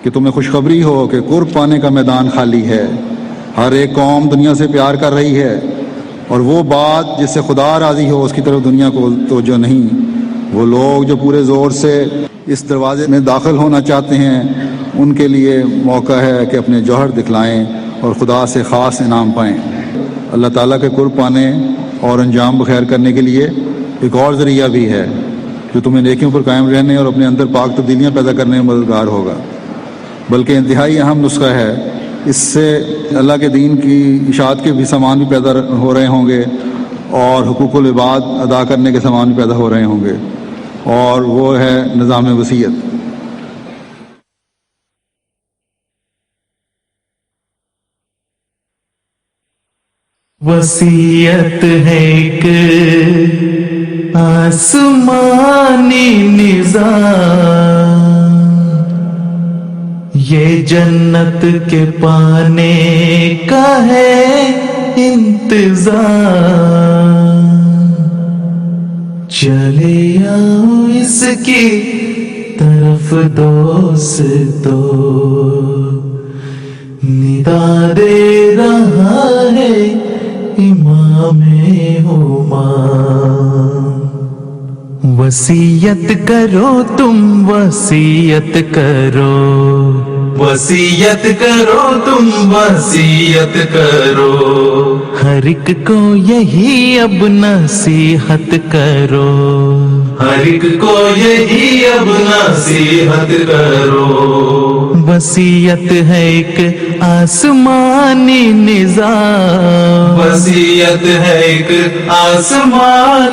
کہ تمہیں خوشخبری ہو کہ قرب پانے کا میدان خالی ہے، ہر ایک قوم دنیا سے پیار کر رہی ہے، اور وہ بات جس سے خدا راضی ہو اس کی طرف دنیا کو توجہ نہیں۔ وہ لوگ جو پورے زور سے اس دروازے میں داخل ہونا چاہتے ہیں ان کے لیے موقع ہے کہ اپنے جوہر دکھلائیں اور خدا سے خاص انعام پائیں۔ اللہ تعالیٰ کے قرب پانے اور انجام بخیر کرنے کے لیے ایک اور ذریعہ بھی ہے جو تمہیں نیکیوں پر قائم رہنے اور اپنے اندر پاک تبدیلیاں پیدا کرنے میں مددگار ہوگا، بلکہ انتہائی اہم نسخہ ہے۔ اس سے اللہ کے دین کی اشاعت کے بھی سامان بھی پیدا ہو رہے ہوں گے اور حقوق العباد ادا کرنے کے سامان بھی پیدا ہو رہے ہوں گے، اور وہ ہے نظام وصیت۔ وصیت ہے ایک آسمانی نظام، یہ جنت کے پانے کا ہے انتظام، چلے آؤ اس کی طرف دوستو، ندا دے رہا ہے امام ہما۔ وصیت کرو تم وصیت کرو، وصیت کرو تم وصیت کرو، ہر ایک کو یہی اب نصیحت کرو، ہر ایک کو یہی اب نصیحت کرو۔ وصیت ہے ایک آسمانی نظام، وصیت ہے ایک آسمان